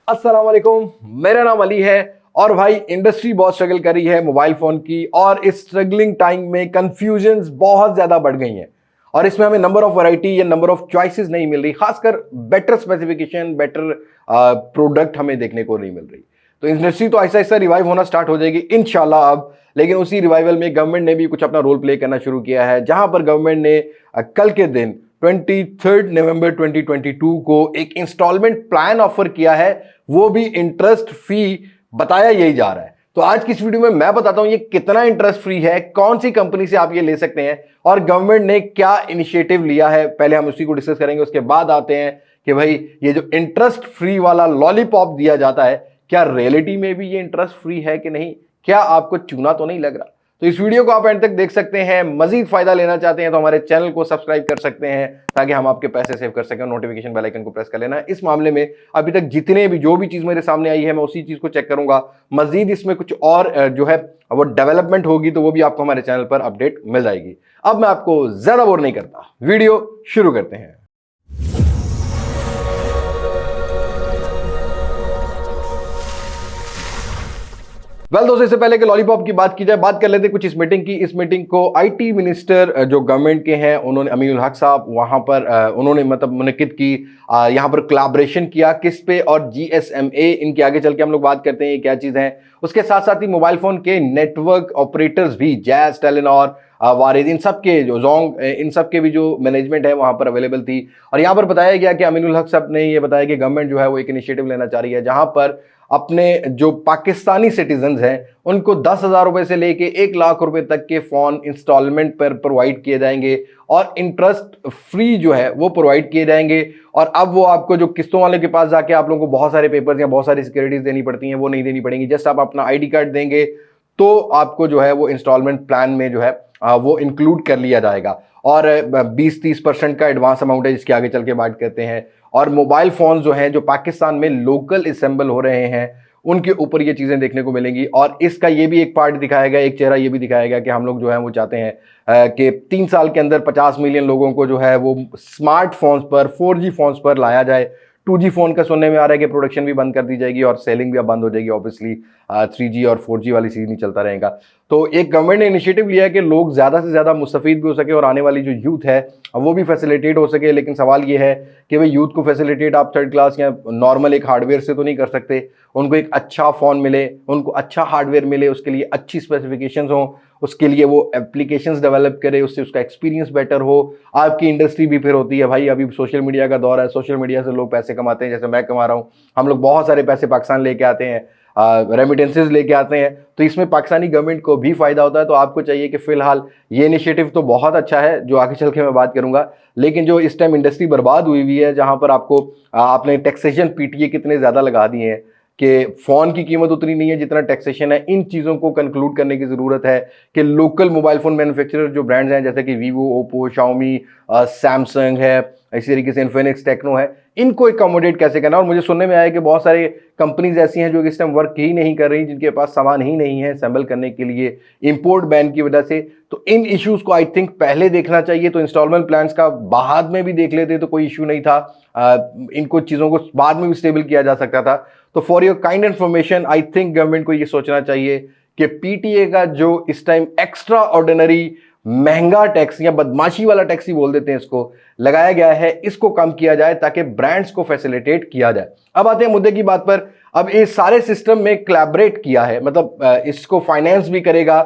अस्सलाम वालेकुम, मेरा नाम अली है। और भाई इंडस्ट्री बहुत स्ट्रगल कर रही है मोबाइल फोन की, और इस स्ट्रगलिंग टाइम में कंफ्यूजन्स बहुत ज्यादा बढ़ गई हैं और इसमें हमें नंबर ऑफ वैरायटी या नंबर ऑफ चॉइसेस नहीं मिल रही, खासकर बेटर स्पेसिफिकेशन, बेटर प्रोडक्ट हमें देखने को नहीं मिल रही। तो इंडस्ट्री तो ऐसा ऐसा रिवाइव होना स्टार्ट हो जाएगी इंशाल्लाह अब। लेकिन उसी रिवाइवल में गवर्नमेंट ने भी कुछ अपना रोल प्ले करना शुरू किया है, जहां पर गवर्नमेंट ने कल के दिन 23 नवंबर 2022 को एक इंस्टॉलमेंट प्लान ऑफर किया है, वो भी इंटरेस्ट फ्री बताया यही जा रहा है। तो आज की इस वीडियो में मैं बताता हूं ये कितना इंटरेस्ट फ्री है, कौन सी कंपनी से आप ये ले सकते हैं और गवर्नमेंट ने क्या इनिशिएटिव लिया है। पहले हम उसी को डिस्कस करेंगे, उसके बाद आते हैं कि भाई ये जो इंटरेस्ट फ्री वाला लॉलीपॉप दिया जाता है, क्या रियलिटी में भी ये इंटरेस्ट फ्री है कि नहीं, क्या आपको चूना तो नहीं लग रहा। तो इस वीडियो को आप एंड तक देख सकते हैं। मजीद फायदा लेना चाहते हैं तो हमारे चैनल को सब्सक्राइब कर सकते हैं ताकि हम आपके पैसे सेव कर सकें। नोटिफिकेशन बेल आइकन को प्रेस कर लेना। इस मामले में अभी तक जितने भी जो भी चीज मेरे सामने आई है मैं उसी चीज को चेक करूंगा। मजीद इसमें कुछ और जो है वो डेवलपमेंट होगी तो वो भी आपको हमारे चैनल पर अपडेट मिल जाएगी। अब मैं आपको ज्यादा बोर नहीं करता, वीडियो शुरू करते हैं। दोस्तों, इससे पहले कि लॉलीपॉप की बात की जाए, बात कर लेते हैं कुछ इस मीटिंग की। इस मीटिंग को आईटी मिनिस्टर जो गवर्नमेंट के हैं उन्होंने, अमीनुल हक साहब, वहां पर उन्होंने मतलब मुनक्किद की। यहां पर कोलैबोरेशन किया किस पे, और जीएसएमए, इनके आगे चल के हम लोग बात करते हैं ये क्या चीज है। उसके साथ साथ ही मोबाइल फोन के नेटवर्क ऑपरेटर्स भी, जैज, टेलीनॉर, वारिद, इन सब के जो जोंग, इन सब के भी जो मैनेजमेंट है वहां पर अवेलेबल थी। और यहां पर बताया गया कि अमीनुल हक साहब ने ये बताया कि गवर्नमेंट जो है वो एक इनिशिएटिव लेना चाह रही है, जहां पर अपने जो पाकिस्तानी सिटीजन्स हैं उनको 10,000 रुपए से लेके 1 लाख रुपए तक के फोन इंस्टॉलमेंट पर प्रोवाइड किए जाएंगे और इंटरेस्ट फ्री जो है वो प्रोवाइड किए जाएंगे। और अब वो आपको जो किस्तों वाले के पास जाके आप लोगों को बहुत सारे पेपर्स या बहुत सारी सिक्योरिटीज देनी पड़ती हैं, वो नहीं देनी पड़ेंगी। जस्ट आप अपना आईडी कार्ड देंगे तो आपको जो है वो इंस्टॉलमेंट प्लान में जो है वो इंक्लूड कर लिया जाएगा। और 20-30% का एडवांस अमाउंट है जिसके आगे चल के बात करते हैं। और मोबाइल फोन जो हैं जो पाकिस्तान में लोकल असेंबल हो रहे हैं उनके ऊपर ये चीजें देखने को मिलेंगी। और इसका ये भी एक पार्ट दिखाया गया, एक चेहरा ये भी दिखाया गया कि हम लोग जो है वो चाहते हैं कि 3 साल के अंदर 50 मिलियन लोगों को जो है वो स्मार्टफोन्स पर, 4G फोन्स पर लाया जाए। 2G फोन का सुनने में आ रहा है कि प्रोडक्शन भी बंद कर दी जाएगी और सेलिंग भी अब बंद हो जाएगी। ऑब्वियसली 3G और 4G वाली सीरीज नहीं चलता रहेगा। तो एक गवर्नमेंट ने इनिशिएटिव लिया है कि लोग ज्यादा से ज्यादा मुस्तफीद भी हो सके और आने वाली जो यूथ है वो भी फैसिलिटेट हो सके। लेकिन सवाल ये है कि भाई यूथ को फैसिलिटेट आप थर्ड क्लास या नॉर्मल एक हार्डवेयर से तो नहीं कर सकते। उनको एक अच्छा फोन मिले, उनको अच्छा हार्डवेयर मिले, उसके लिए अच्छी स्पेसिफिकेशंस हो, उसके लिए वो एप्लीकेशंस डेवलप करे, उससे उसका एक्सपीरियंस बेटर हो। आपकी इंडस्ट्री भी फिर होती है भाई, अभी सोशल मीडिया का दौर है, सोशल मीडिया से लोग पैसे कमाते हैं, जैसे मैं कमा रहा हूँ। हम लोग बहुत सारे पैसे पाकिस्तान लेके आते हैं, रेमिटेंसेज लेके आते हैं, तो इसमें पाकिस्तानी गवर्नमेंट को भी फायदा होता है। तो आपको चाहिए कि फिलहाल ये इनिशिएटिव तो बहुत अच्छा है जो आगे चल के मैं बात करूंगा, लेकिन जो इस टाइम इंडस्ट्री बर्बाद हुई हुई है, जहां पर आपको आपने टैक्सेशन पीटीए कितने ज्यादा लगा दिए हैं कि फोन की कीमत उतनी नहीं है जितना टैक्सेशन है। इन चीज़ों को कंक्लूड करने की ज़रूरत है कि लोकल मोबाइल फ़ोन मैन्युफैक्चरर जो ब्रांड्स हैं जैसे कि वीवो, ओप्पो, शाओमी, सैमसंग है, इसी तरीके से इन्फिनिक्स, टेक्नो है, इनको अकोमोडेट कैसे करना। और मुझे सुनने में आया कि बहुत सारे कंपनीज ऐसी हैं जो इस टाइम वर्क ही नहीं कर रही, जिनके पास सामान ही नहीं है असेंबल करने के लिए इंपोर्ट बैन की वजह से। तो इन इश्यूज को आई थिंक पहले देखना चाहिए। तो इंस्टॉलमेंट प्लान्स का बाद में भी देख लेते तो कोई इशू नहीं था, इनको चीज़ों को बाद में भी स्टेबल किया जा सकता था। तो for your kind information, I think government को ये सोचना चाहिए कि पीटीए का जो इस टाइम एक्स्ट्रा ऑर्डिनरी महंगा टैक्स या बदमाशी वाला टैक्स ही बोल देते हैं इसको, लगाया गया है, इसको कम किया जाए ताकि ब्रांड्स को फैसिलिटेट किया जाए। अब आते हैं मुद्दे की बात पर। अब इस सारे सिस्टम में कोलैबोरेट किया है, मतलब इसको फाइनेंस भी करेगा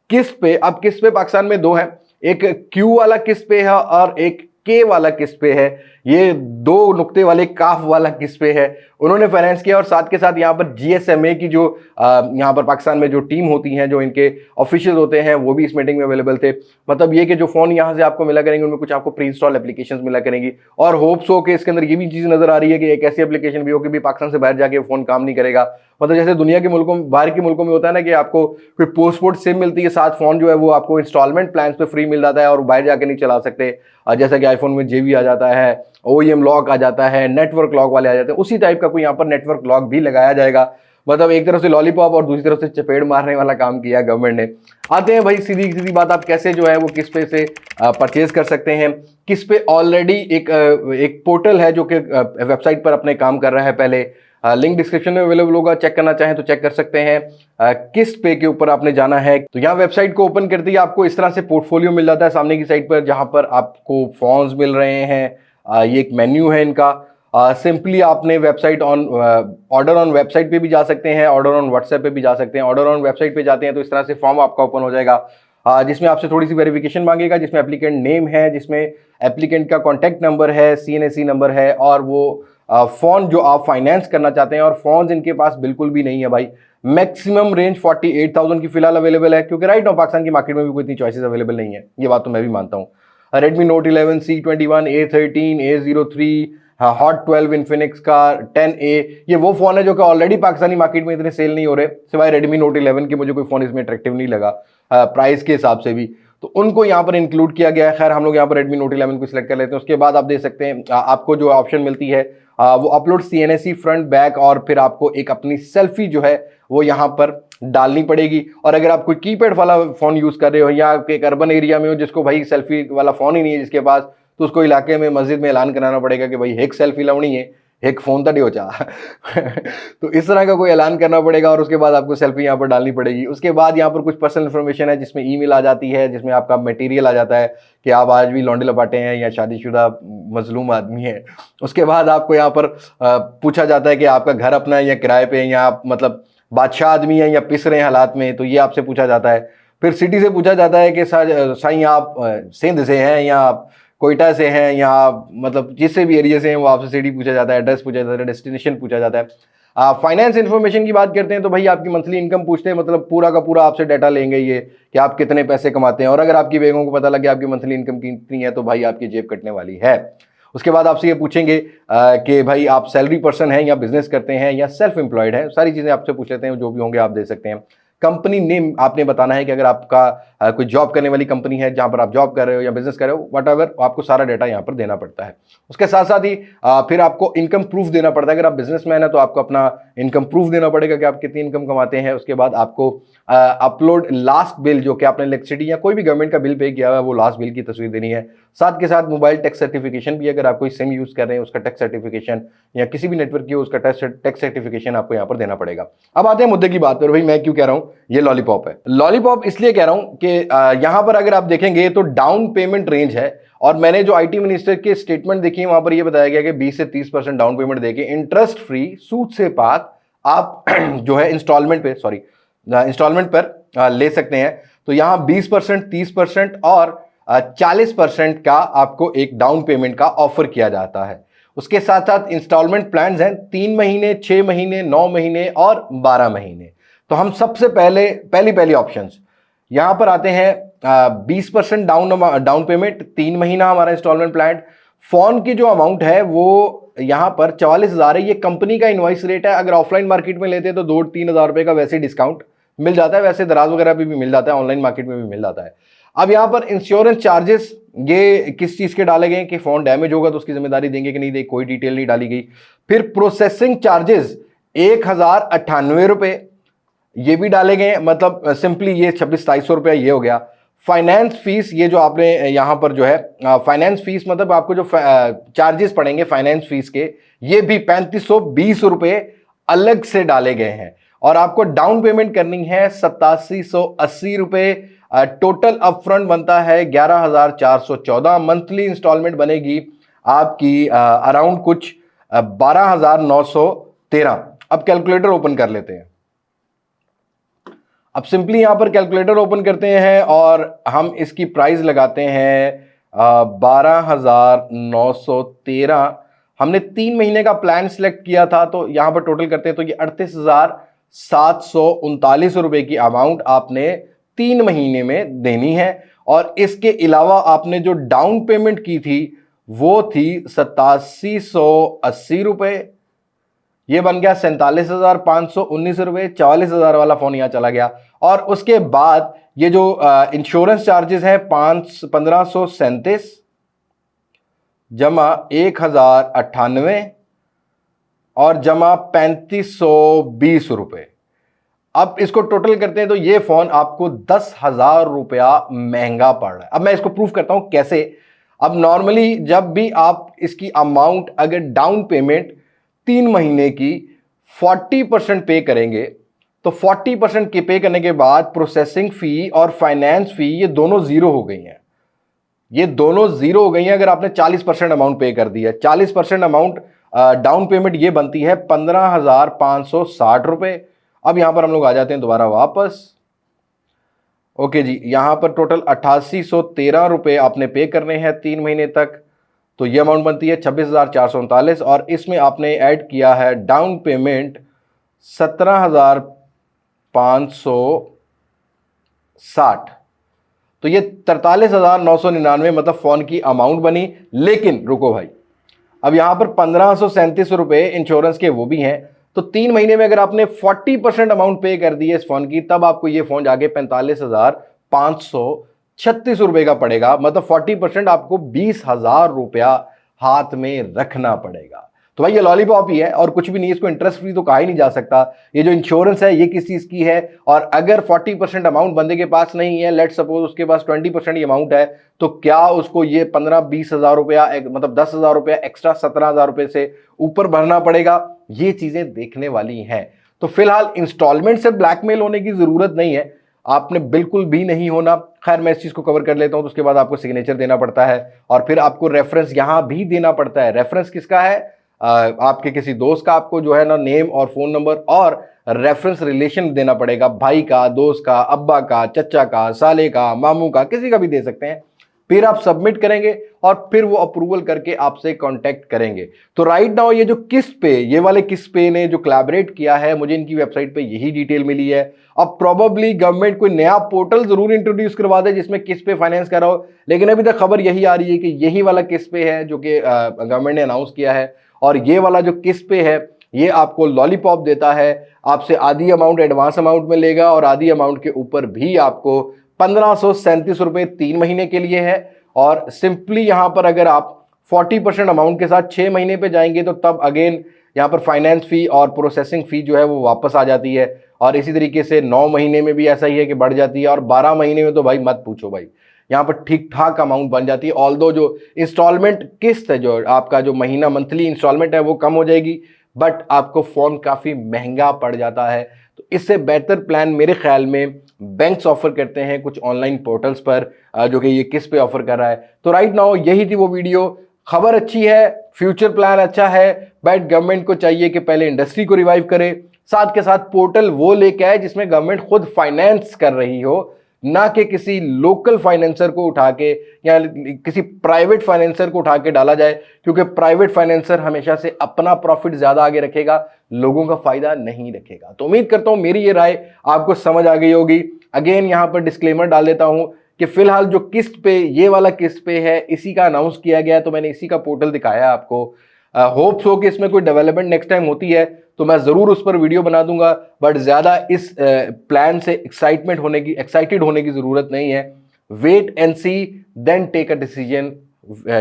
किस पे। अब किस पे पाकिस्तान में दो है, एक क्यू वाला किस पे है और एक के वाला किस पे है। ये 2 नुक्ते वाले काफ वाला किस पे है, उन्होंने फाइनेंस किया। और साथ के साथ यहाँ पर जीएसएमए की जो यहाँ पर पाकिस्तान में जो टीम होती हैं, जो इनके ऑफिशियल होते हैं, वो भी इस मीटिंग में अवेलेबल थे। मतलब ये कि जो फोन यहाँ से आपको मिला करेंगे उनमें कुछ आपको प्री इंस्टॉल एप्लीकेशंस मिला करेंगी। और होप्स हो कि इसके अंदर ये भी चीज नजर आ रही है कि एक ऐसी एप्लीकेशन भी हो कि भी पाकिस्तान से बाहर जाके फोन काम नहीं करेगा। मतलब जैसे दुनिया के मुल्कों में, बाहर के मुल्कों में होता है ना कि आपको कोई पोस्टपोर्ड सिम मिलती है, साथ फोन जो है वो आपको इंस्टॉलमेंट प्लान पे फ्री मिल जाता है और बाहर जाके नहीं चला सकते। जैसा कि आईफोन में जेवी आ जाता है, ओईएम लॉक आ जाता है, नेटवर्क लॉक वाले आ जाते हैं, उसी टाइप का कोई यहाँ पर नेटवर्क लॉक भी लगाया जाएगा। मतलब एक तरफ से लॉलीपॉप और दूसरी तरफ से चपेड़ मारने वाला काम किया गवर्नमेंट ने। आते हैं भाई सीधी सीधी बात, आप कैसे जो है वो किस पे से परचेज कर सकते हैं। किस पे ऑलरेडी एक पोर्टल है जो कि वेबसाइट पर अपने काम कर रहा है पहले, लिंक डिस्क्रिप्शन में अवेलेबल होगा, चेक करना चाहें तो चेक कर सकते हैं। किस पे के ऊपर आपने जाना है, तो यहाँ वेबसाइट को ओपन करते ही आपको इस तरह से पोर्टफोलियो मिल जाता है सामने की साइड पर, जहां पर आपको फॉन्स मिल रहे हैं। ये एक मेन्यू है इनका। सिंपली आपने website on order on website पे भी जा सकते हैं, ऑर्डर ऑन व्हाट्सएप पे भी जा सकते हैं। ऑर्डर ऑन वेबसाइट पे जाते हैं तो इस तरह से फॉर्म आपका ओपन हो जाएगा, जिसमें आपसे थोड़ी सी वेरिफिकेशन मांगेगा, जिसमें एप्लीकेंट नेम है, जिसमें एप्लीकेंट का कॉन्टैक्ट नंबर है, CNAC नंबर है, और वो फोन जो आप फाइनेंस करना चाहते हैं। और फोन इनके पास बिल्कुल भी नहीं है भाई। मैक्सिमम रेंज 48,000 की फिलहाल अवेलेबल है, क्योंकि राइट नाउ पाकिस्तान की मार्केट में भी कोई इतनी चॉइसेस अवेलेबल नहीं है, ये बात तो मैं भी मानता हूँ। Redmi note 11, C21, A13, A03, hot 12 Infinix का 10A, ये वो फोन है जो कि ऑलरेडी पाकिस्तानी मार्केट में इतने सेल नहीं हो रहे, सिवाय रेडमी नोट 11 के मुझे कोई फोन इसमें अट्रैक्टिव नहीं लगा प्राइस के हिसाब से भी, तो उनको यहाँ पर इंक्लूड किया गया है। खैर हम लोग यहाँ पर रेडमी नोट 11 को सिलेक्ट कर लेते हैं। उसके बाद आप देख सकते हैं आपको जो ऑप्शन मिलती है वो अपलोड CNAC फ्रंट बैक, और फिर आपको एक अपनी सेल्फी जो है वो यहाँ पर डालनी पड़ेगी। और अगर आप कोई कीपैड वाला फोन यूज कर रहे हो या एक अर्बन एरिया में हो जिसको भाई सेल्फी वाला फोन ही नहीं है जिसके पास, तो उसको इलाके में मस्जिद में ऐलान कराना पड़ेगा कि भाई एक सेल्फी लाउनी है, एक फोन तड़ी हो चाह तो इस तरह का कोई ऐलान करना पड़ेगा, और उसके बाद आपको सेल्फी यहाँ पर डालनी पड़ेगी। उसके बाद यहाँ पर कुछ पर्सनल इन्फॉर्मेशन है, जिसमें ईमेल आ जाती है, जिसमें आपका मटेरियल आ जाता है कि आप आज भी लौंडे लपाटे हैं या शादीशुदा मजलूम आदमी है। उसके बाद आपको यहाँ पर पूछा जाता है कि आपका घर अपना है या किराए पे है, या आप मतलब बादशाह आदमी है या पिस रहे हैं हालात में, तो ये आपसे पूछा जाता है। फिर सिटी से पूछा जाता है कि साईं आप सिंध से हैं या आप कोयटा से हैं, या मतलब जिससे भी एरिया से हैं वो आपसे सिटी पूछा जाता है, एड्रेस पूछा जाता है, डेस्टिनेशन पूछा जाता है। फाइनेंस इन्फॉर्मेशन की बात करते हैं तो भाई आपकी मंथली इनकम पूछते हैं, मतलब पूरा का पूरा आपसे डाटा लेंगे ये कि आप कितने पैसे कमाते हैं, और अगर आपकी बेगों को पता लगे आपकी मंथली इनकम कितनी है तो भाई आपकी जेब कटने वाली है। उसके बाद आपसे ये पूछेंगे कि भाई आप सैलरी पर्सन हैं या बिजनेस करते हैं या सेल्फ एम्प्लॉयड हैं, सारी चीजें आपसे पूछ लेते हैं, जो भी होंगे आप दे सकते हैं। कंपनी नेम आपने बताना है कि अगर आपका कोई जॉब करने वाली कंपनी है जहां पर आप जॉब कर रहे हो या बिजनेस कर रहे हो, वट एवर, आपको सारा डाटा यहां पर देना पड़ता है। उसके साथ साथ ही फिर आपको इनकम प्रूफ देना पड़ता है। अगर आप बिजनेसमैन है तो आपको अपना इनकम प्रूफ देना पड़ेगा कि आप कितनी इनकम कमाते हैं। उसके बाद आपको अपलोड लास्ट बिल, जो कि आपने इलेक्ट्रिसिटी या कोई भी गवर्नमेंट का बिल पे किया हुआ है, वो लास्ट बिल की तस्वीर देनी है। साथ के साथ मोबाइल टैक्स सर्टिफिकेशन भी, अगर आप कोई सिम यूज कर रहे हैं उसका टैक्स सर्टिफिकेशन, या किसी भी नेटवर्क की हो उसका टैक्स सर्टिफिकेशन आपको यहाँ पर देना पड़ेगा। अब आते हैं मुद्दे की बात पर। भाई मैं क्यों कह रहा हूं ये लॉलीपॉप है, लॉलीपॉप इसलिए कह रहा हूं कि यहां पर अगर आप देखेंगे तो डाउन पेमेंट रेंज है, और मैंने जो IT मिनिस्टर के स्टेटमेंट देखी है वहां पर यह बताया गया कि 20 से 30% डाउन पेमेंट देके इंटरेस्ट फ्री, सूद से पाक आप जो है इंस्टॉलमेंट पर ले सकते हैं। तो यहां 20%, 30% और 40% का आपको एक डाउन पेमेंट का ऑफर किया जाता है। उसके साथ साथ इंस्टॉलमेंट प्लान्स हैं 3 महीने, 6 महीने, 9 महीने और 12 महीने। तो हम सबसे पहली ऑप्शंस यहां पर आते हैं। 20% डाउन पेमेंट, 3 महीना हमारा इंस्टॉलमेंट प्लान। फोन की जो अमाउंट है वो यहां पर 44,000 है। ये कंपनी का इनवॉइस रेट है। अगर ऑफलाइन मार्केट में लेते हैं तो 2-3 हज़ार रुपए का वैसे डिस्काउंट मिल जाता है, वैसे दराज वगैरह भी मिल जाता है, ऑनलाइन मार्केट में भी मिल जाता है। अब यहां पर इंश्योरेंस चार्जेस ये किस चीज के डाले गए कि फोन डैमेज होगा तो उसकी जिम्मेदारी देंगे कि नहीं दे, कोई डिटेल नहीं डाली गई। फिर प्रोसेसिंग चार्जेस 1,098 रुपए ये भी डाले गए, मतलब सिंपली ये 26-2700 रुपया ये हो गया। फाइनेंस फीस, ये जो आपने यहां पर जो है फाइनेंस फीस, मतलब आपको जो चार्जेस पड़ेंगे फाइनेंस फीस के, ये भी 3520 रुपए अलग से डाले गए हैं। और आपको डाउन पेमेंट करनी है 8780 रुपए। टोटल अपफ्रंट बनता है 11,414। मंथली इंस्टॉलमेंट बनेगी आपकी अराउंड कुछ 12,913। अब कैलकुलेटर ओपन कर लेते हैं। अब सिंपली यहां पर कैलकुलेटर ओपन करते हैं और हम इसकी प्राइस लगाते हैं 12,913। हमने 3 महीने का प्लान सिलेक्ट किया था, तो यहां पर टोटल करते हैं तो ये 38,739 रुपए की अमाउंट आपने 3 महीने में देनी है। और इसके अलावा आपने जो डाउन पेमेंट की थी वो थी 8780 रुपए। ये बन गया 47,519 रुपए। 44,000 वाला फोन यहां चला गया। और उसके बाद ये जो इंश्योरेंस चार्जेस है 1537 जमा 1,098 और जमा 3520 रुपए। अब इसको टोटल करते हैं तो ये फोन आपको 10,000 रुपया महंगा पड़ रहा है। अब मैं इसको प्रूफ करता हूं कैसे। अब नॉर्मली जब भी आप इसकी अमाउंट, अगर डाउन पेमेंट 3 महीने की 40% पे करेंगे तो 40% के पे करने के बाद प्रोसेसिंग फी और फाइनेंस फी ये दोनों जीरो हो गई हैं। ये दोनों जीरो हो गई हैं अगर आपने 40% अमाउंट पे कर दिया। 40% अमाउंट डाउन पेमेंट ये बनती है 15,560 रुपए। अब यहां पर हम लोग आ जाते हैं दोबारा वापस। ओके जी, यहां पर टोटल 8813 रुपए आपने पे करने हैं 3 महीने तक, तो ये अमाउंट बनती है 26,439 और इसमें आपने ऐड किया है डाउन पेमेंट 17,560, तो ये 43,999 मतलब फोन की अमाउंट बनी। लेकिन रुको भाई, अब यहां पर 1537 रुपए इंश्योरेंस के वो भी हैं, तो 3 महीने में अगर आपने 40% अमाउंट पे कर दी है इस फोन की, तब आपको ये फोन जाके 45,536 रुपए का पड़ेगा। मतलब 40% आपको 20,000 रुपया हाथ में रखना पड़ेगा। तो भाई ये लॉलीपॉप ही है और कुछ भी नहीं, इसको इंटरेस्ट फ्री तो कहा ही नहीं जा सकता। ये जो इंश्योरेंस है ये किस चीज की है, और अगर 40% अमाउंट बंदे के पास नहीं है, लेट सपोज उसके पास 20% अमाउंट है, तो क्या उसको ये 15-20 हजार रुपया मतलब 10,000 रुपया एक्स्ट्रा 17,000 रुपए से ऊपर भरना पड़ेगा? ये चीजें देखने वाली हैं। तो फिलहाल इंस्टॉलमेंट से ब्लैकमेल होने की जरूरत नहीं है, आपने बिल्कुल भी नहीं होना। खैर मैं इस चीज को कवर कर लेता हूं। तो उसके बाद आपको सिग्नेचर देना पड़ता है और फिर आपको रेफरेंस यहां भी देना पड़ता है। रेफरेंस किसका है? आपके किसी दोस्त का आपको जो है ना नेम और फोन नंबर और रेफरेंस रिलेशन देना पड़ेगा। भाई का, दोस्त का, अब्बा का, चचा का, साले का, मामू का, किसी का भी दे सकते हैं। फिर आप सबमिट करेंगे और फिर वो अप्रूवल करके आपसे कांटेक्ट करेंगे। तो राइट नाउ ये जो किस्त पे, ये वाले किस्त पे ने जो कोलैबोरेट किया है, मुझे इनकी वेबसाइट पे यही डिटेल मिली है। अब प्रोबेबली गवर्नमेंट कोई नया पोर्टल जरूर इंट्रोड्यूस करवा दे जिसमें किस्त पे फाइनेंस कर रहा हो, लेकिन अभी तक खबर यही आ रही है कि यही वाला किस्त पे है जो कि गवर्नमेंट ने अनाउंस किया है। और ये वाला जो किस्त पे है ये आपको लॉलीपॉप देता है, आपसे आधी अमाउंट एडवांस अमाउंट में लेगा और आधी अमाउंट के ऊपर भी आपको 1537 रुपए 3 महीने के लिए है। और सिंपली यहां पर अगर आप 40% अमाउंट के साथ 6 महीने पे जाएंगे तो तब अगेन यहां पर फाइनेंस फी और प्रोसेसिंग फी जो है वो वापस आ जाती है। और इसी तरीके से 9 महीने में भी ऐसा ही है कि बढ़ जाती है, और 12 महीने में तो भाई मत पूछो भाई, यहां पर ठीक ठाक अमाउंट बन जाती है। ऑल्दो जो इंस्टॉलमेंट किस्त है, जो आपका जो महीना मंथली इंस्टॉलमेंट है वो कम हो जाएगी, बट आपको फोन काफी महंगा पड़ जाता है। तो इससे बेहतर प्लान मेरे ख्याल में बैंक्स ऑफर करते हैं कुछ ऑनलाइन पोर्टल्स पर, जो कि ये किस पे ऑफर कर रहा है। तो राइट नाउ यही थी वो वीडियो। खबर अच्छी है, फ्यूचर प्लान अच्छा है, बट गवर्नमेंट को चाहिए कि पहले इंडस्ट्री को रिवाइव करे, साथ के साथ पोर्टल वो लेके आए जिसमें गवर्नमेंट खुद फाइनेंस कर रही हो, ना कि किसी लोकल फाइनेंसर को उठा के या किसी प्राइवेट फाइनेंसर को उठा के डाला जाए, क्योंकि प्राइवेट फाइनेंसर हमेशा से अपना प्रॉफिट ज्यादा आगे रखेगा, लोगों का फायदा नहीं रखेगा। तो उम्मीद करता हूं मेरी ये राय आपको समझ आ गई होगी। अगेन यहां पर डिस्क्लेमर डाल देता हूं कि फिलहाल जो किस्त पे, ये वाला किस्त पे है, इसी का अनाउंस किया गया, तो मैंने इसी का पोर्टल दिखाया आपको। होप्स हो कि इसमें कोई डेवलपमेंट नेक्स्ट टाइम होती है तो मैं जरूर उस पर वीडियो बना दूंगा, बट ज्यादा इस प्लान से एक्साइटेड होने की जरूरत नहीं है। Wait and see, then take a decision,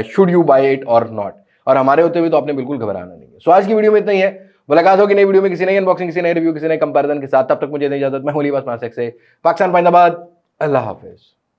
should you buy it और नॉट। और हमारे होते हुए तो आपने बिल्कुल घबराना नहीं है। सो आज की वीडियो में इतना ही है। मुलाकात होगी नई वीडियो में, किसी नई अनबॉक्सिंग, किसी नए रिव्यू, किसी नए कंपैरिजन के साथ। तब तक मुझे नहीं इजाजत। मैं हूं लिबास मासिक से पाकिस्तान, पाइंदाबाद। अल्लाह हाफिज।